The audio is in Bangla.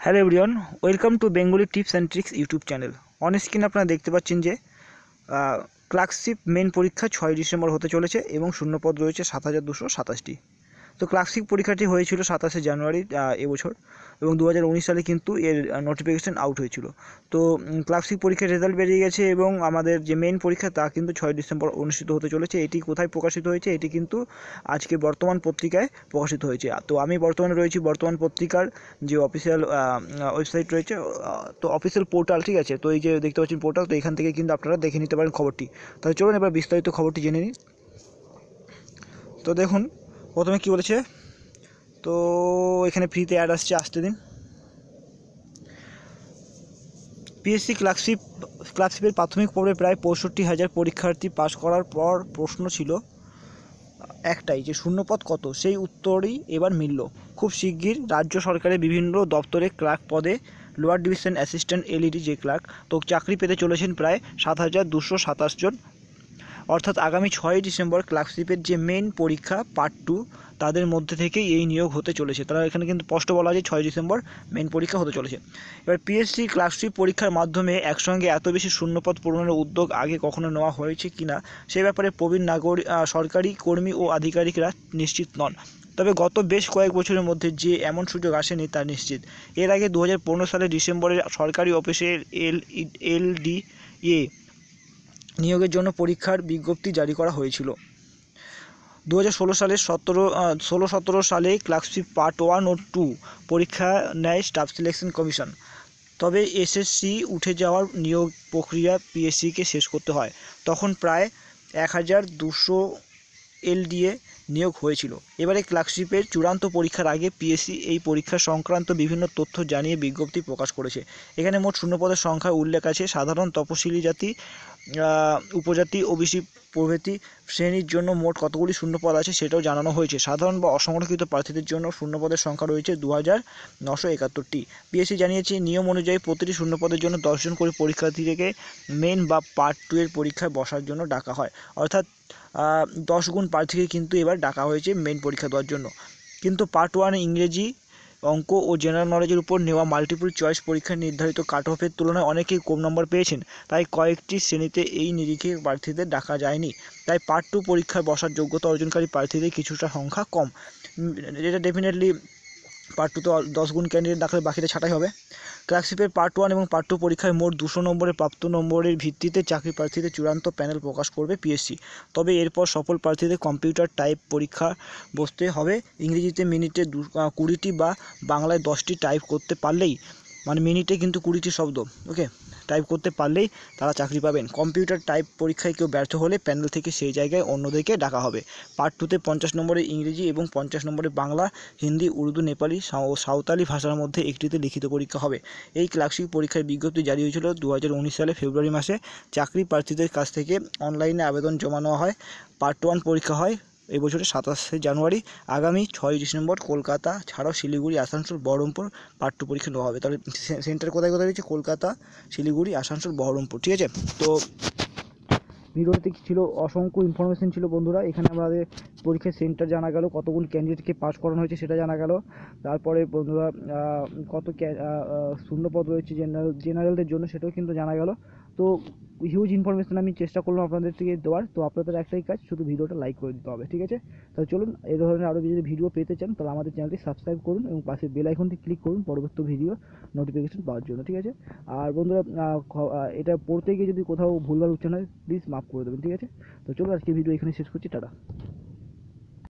Hello everyone, welcome to Bengali tips and tricks YouTube channel. On screen আপনারা দেখতে পাচ্ছেন যে ক্লার্কশিপ মেন পরীক্ষা 6 ডিসেম্বর হতে চলেছে এবং শূন্যপদ রয়েছে 7227টি। তো ক্লার্কশিপ পরীক্ষাটি হয়েছিল 27শে জানুয়ারি এবছর, এবং 2019 সালে কিন্তু এর নোটিফিকেশান আউট হয়েছিল। তো ক্লার্কশিপ পরীক্ষার রেজাল্ট বেরিয়ে গেছে এবং আমাদের যে মেন পরীক্ষা তা কিন্তু 6 ডিসেম্বর অনুষ্ঠিত হতে চলেছে। এটি কোথায় প্রকাশিত হয়েছে? এটি কিন্তু আজকে বর্তমান পত্রিকায় প্রকাশিত হয়েছে। তো আমি বর্তমানে রয়েছি বর্তমান পত্রিকার যে অফিসিয়াল ওয়েবসাইট রয়েছে, তো অফিসিয়াল পোর্টাল, ঠিক আছে। তো এই যে দেখতে পাচ্ছেন পোর্টাল, তো এখান থেকে কিন্তু আপনারা দেখে নিতে পারেন খবরটি। তাহলে চলুন এবার বিস্তারিত খবরটি জেনে নিই। তো দেখুন, প্রথমে কী বলেছে, তো এখানে ফ্রিতে অ্যাড আসছে, আসতে দিন। পিএসসি ক্লার্কশিপের প্রাথমিক পর্বে প্রায় 65,000 পরীক্ষার্থী পাশ করার পর প্রশ্ন ছিল একটাই, যে শূন্যপদ কত, সেই উত্তরই এবার মিলল। খুব শিগগির রাজ্য সরকারের বিভিন্ন দপ্তরে ক্লার্ক পদে লোয়ার ডিভিশন অ্যাসিস্ট্যান্ট এলইডি যে ক্লার্ক, তো চাকরি পেতে চলেছেন প্রায় 7,227 জন। অর্থাৎ আগামী 6 ডিসেম্বর ক্লার্কশিপের যে মেন পরীক্ষা পার্ট 2, তাদের মধ্যে থেকেই এই নিয়োগ হতে চলেছে। তারা এখানে কিন্তু স্পষ্ট বলা আছে 6 ডিসেম্বর মেন পরীক্ষা হতে চলেছে। এবার পিএসসি ক্লার্কশিপ পরীক্ষার মাধ্যমে একসঙ্গে এত বেশি শূন্যপদ পূরণের উদ্যোগ আগে কখনো নেওয়া হয়েছে কিনা সে ব্যাপারে প্রবীণ সরকারি কর্মী ও আধিকারিকরা নিশ্চিত নন। তবে গত বেশ কয়েক বছরের মধ্যে যে এমন সুযোগ আসেনি তা নিশ্চিত। এর আগে 2015 সালের ডিসেম্বরে সরকারি অফিসের এলডিএ নিয়োগের জন্য পরীক্ষার বিজ্ঞপ্তি জারি করা হয়েছিল। 2016 সালে ক্লার্কশিপ পার্ট 1 ও 2 পরীক্ষা নেয় স্টাফ সিলেকশন কমিশন। তবে এসএসসি উঠে যাওয়ার নিয়োগ প্রক্রিয়া পিএসসিকে শেষ করতে হয়। তখন প্রায় 1,200 এলডিএ নিয়োগ হয়েছিল। এবারে ক্লার্কশিপের চূড়ান্ত পরীক্ষার আগে পিএসসি এই পরীক্ষা সংক্রান্ত বিভিন্ন তথ্য জানিয়ে বিজ্ঞপ্তি প্রকাশ করেছে। এখানে মোট শূন্যপদের সংখ্যা উল্লেখ আছে। সাধারণ, তপশিলি জাতি, উপজাতি, ওবিসি প্রভৃতি শ্রেণীর জন্য মোট কতগুলি শূন্যপদ আছে সেটাও জানানো হয়েছে। সাধারণ বা অসংরক্ষিত প্রার্থীদের জন্য শূন্যপদের সংখ্যা রয়েছে 2,971টি। পিএসসি জানিয়েছে, নিয়ম অনুযায়ী প্রতিটি শূন্যপদের জন্য 10 জন করে পরীক্ষার্থীকে মেন বা পার্ট 2 এর পরীক্ষায় বসার জন্য ডাকা হয়। অর্থাৎ 10 গুণ প্রার্থীকে কিন্তু এবার ডাকা হয়েছে মেন পরীক্ষা দেওয়ার জন্য। কিন্তু পার্ট 1 ইংরেজি, অঙ্ক ও জেনারেল নলেজের উপর নেওয়া মাল্টিপল চয়েস পরীক্ষার নির্ধারিত কাট অফের তুলনায় অনেকেই কম নম্বর পেয়েছেন। তাই কয়েকটি শ্রেণীতে এই নিরিখে প্রার্থীদের ডাকা যায়নি। তাই পার্ট 2 পরীক্ষায় বসার যোগ্যতা অর্জনকারী প্রার্থীদের কিছুটা সংখ্যা কম। এটা ডেফিনেটলি পার্ট 2 তো 10 গুণ ক্যান্ডিডেট ডাকলে বাকিটা ছাঁটাই হবে। ক্লার্কশিপের পার্ট 1 এবং পার্ট 2 পরীক্ষায় মোট 200 নম্বরের প্রাপ্ত নম্বরের ভিত্তিতে চাকরি প্রার্থীদের চূড়ান্ত প্যানেল প্রকাশ করবে পিএসসি। তবে এরপর সফল প্রার্থীদের কম্পিউটার টাইপ পরীক্ষা বসতে হবে। ইংরেজিতে মিনিটে 20টি বা বাংলায় 10টি টাইপ করতে পারলেই, মানে মিনিটে কিন্তু 20টি শব্দ ওকে টাইপ করতে পারলেই তারা চাকরি পাবেন। কম্পিউটার টাইপ পরীক্ষায় কেউ ব্যর্থ হলে প্যানেল থেকে সেই জায়গায় অন্যদেরকে ডাকা হবে। পার্ট 2তে 50 নম্বরের ইংরেজি এবং 50 নম্বরের বাংলা, হিন্দি, উর্দু, নেপালি ও সাঁওতালি ভাষার মধ্যে একটিতে লিখিত পরীক্ষা হবে। এই ক্লার্কশিপ পরীক্ষার বিজ্ঞপ্তি জারি হয়েছিল 2019 সালে ফেব্রুয়ারি মাসে। চাকরি প্রার্থীদের কাছ থেকে অনলাইনে আবেদন জমা নেওয়া হয়। পার্ট 1 পরীক্ষা হয় এই বছরের 27শে জানুয়ারি। আগামী 6 ডিসেম্বর কলকাতা ছাড়াও শিলিগুড়ি, আসানসোল, বহরমপুর পার্ট 2 পরীক্ষা নেওয়া হবে। তাহলে সেন্টার কোথায় কোথায় রয়েছে? কলকাতা, শিলিগুড়ি, আসানসোল, বহরমপুর, ঠিক আছে। তো ভিডিওতে কি ছিল, অসংখ্য ইনফরমেশন ছিল বন্ধুরা। এখানে আমাদের পরীক্ষার সেন্টার জানা গেল, কতগুলো ক্যান্ডিডেটকে পাস করানো হয়েছে সেটা জানা গেল। তারপরে বন্ধুরা কত শূন্যপদ রয়েছে জেনারেলদের জন্য সেটাও কিন্তু জানা গেল। তো হিউজ ইনফরমেশন আমি চেষ্টা করলাম আপনাদের থেকে দেওয়ার। তো আপনাদের একটাই কাজ, শুধু ভিডিওটা লাইক করে দিতে হবে, ঠিক আছে। তাহলে চলুন, এই ধরনের আরও যদি ভিডিও পেতে চান তাহলে আমাদের চ্যানেলটি সাবস্ক্রাইব করুন এবং পাশে বেল আইকনটি ক্লিক করুন পরবর্তী ভিডিও নোটিফিকেশন পাওয়ার জন্য, ঠিক আছে। আর বন্ধুরা এটা পড়তে গিয়ে যদি কোথাও ভুলভাল উচ্চারণ হয় প্লিজ মাফ করে দেবেন, ঠিক আছে। তো চলো, আজকে ভিডিও এখানে শেষ করছি, টাটা।